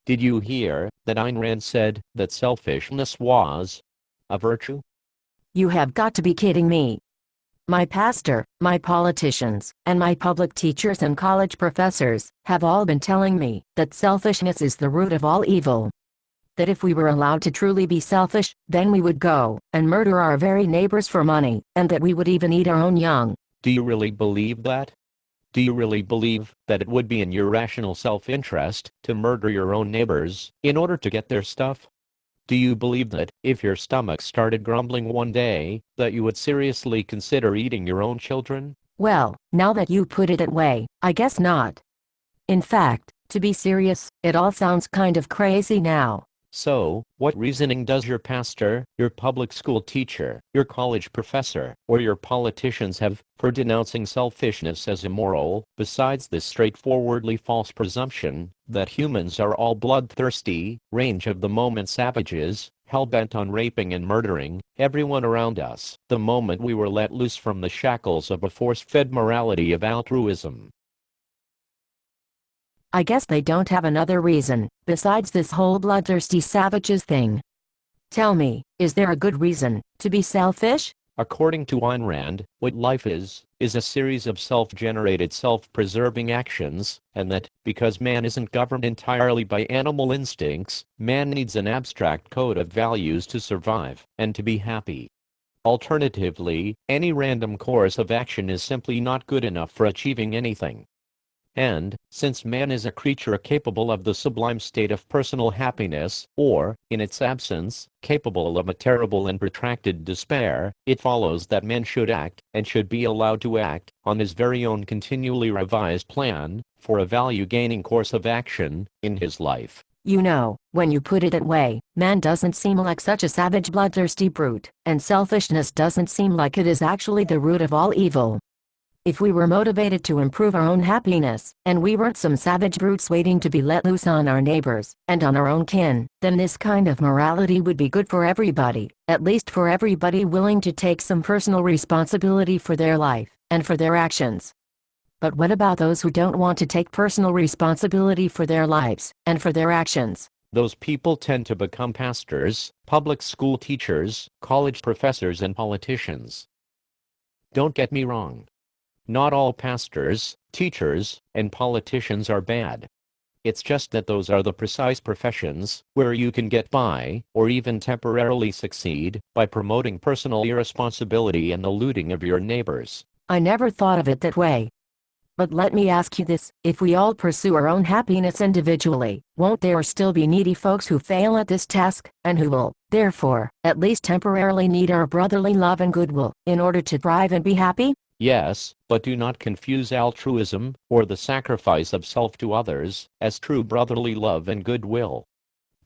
Did you hear that Ayn Rand said that selfishness was a virtue? You have got to be kidding me. My pastor, my politicians, and my public teachers and college professors have all been telling me that selfishness is the root of all evil. That if we were allowed to truly be selfish, then we would go and murder our very neighbors for money, and that we would even eat our own young. Do you really believe that? Do you really believe that it would be in your rational self-interest to murder your own neighbors in order to get their stuff? Do you believe that if your stomach started grumbling one day, that you would seriously consider eating your own children? Well, now that you put it that way, I guess not. In fact, to be serious, it all sounds kind of crazy now. So, what reasoning does your pastor, your public school teacher, your college professor, or your politicians have for denouncing selfishness as immoral, besides this straightforwardly false presumption that humans are all bloodthirsty, range-of-the-moment savages, hell-bent on raping and murdering everyone around us the moment we were let loose from the shackles of a force-fed morality of altruism? I guess they don't have another reason, besides this whole bloodthirsty savages thing. Tell me, is there a good reason to be selfish? According to Ayn Rand, what life is a series of self-generated self-preserving actions, and that, because man isn't governed entirely by animal instincts, man needs an abstract code of values to survive and to be happy. Alternatively, any random course of action is simply not good enough for achieving anything. And, since man is a creature capable of the sublime state of personal happiness, or, in its absence, capable of a terrible and protracted despair, it follows that man should act, and should be allowed to act, on his very own continually revised plan, for a value-gaining course of action, in his life. You know, when you put it that way, man doesn't seem like such a savage bloodthirsty brute, and selfishness doesn't seem like it is actually the root of all evil. If we were motivated to improve our own happiness, and we weren't some savage brutes waiting to be let loose on our neighbors, and on our own kin, then this kind of morality would be good for everybody, at least for everybody willing to take some personal responsibility for their life, and for their actions. But what about those who don't want to take personal responsibility for their lives, and for their actions? Those people tend to become pastors, public school teachers, college professors, and politicians. Don't get me wrong. Not all pastors, teachers, and politicians are bad. It's just that those are the precise professions where you can get by, or even temporarily succeed, by promoting personal irresponsibility and the looting of your neighbors. I never thought of it that way. But let me ask you this, if we all pursue our own happiness individually, won't there still be needy folks who fail at this task, and who will, therefore, at least temporarily need our brotherly love and goodwill, in order to thrive and be happy? Yes, but do not confuse altruism, or the sacrifice of self to others, as true brotherly love and goodwill.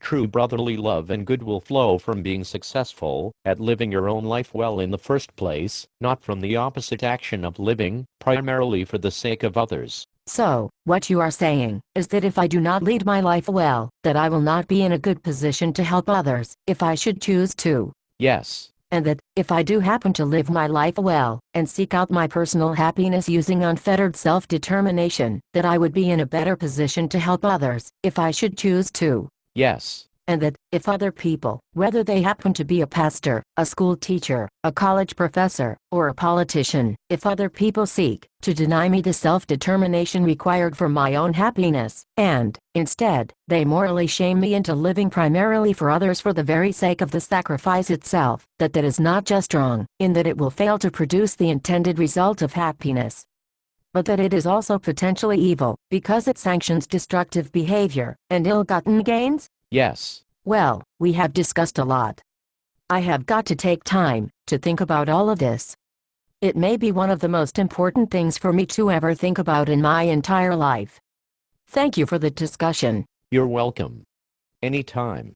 True brotherly love and goodwill flow from being successful at living your own life well in the first place, not from the opposite action of living, primarily for the sake of others. So, what you are saying is that if I do not lead my life well, that I will not be in a good position to help others, if I should choose to. Yes. And that, if I do happen to live my life well, and seek out my personal happiness using unfettered self-determination, that I would be in a better position to help others, if I should choose to. Yes. And that, if other people, whether they happen to be a pastor, a school teacher, a college professor, or a politician, if other people seek to deny me the self-determination required for my own happiness, and, instead, they morally shame me into living primarily for others for the very sake of the sacrifice itself, that is not just wrong, in that it will fail to produce the intended result of happiness, but that it is also potentially evil, because it sanctions destructive behavior and ill-gotten gains? Yes. Well, we have discussed a lot. I have got to take time to think about all of this. It may be one of the most important things for me to ever think about in my entire life. Thank you for the discussion. You're welcome. Anytime.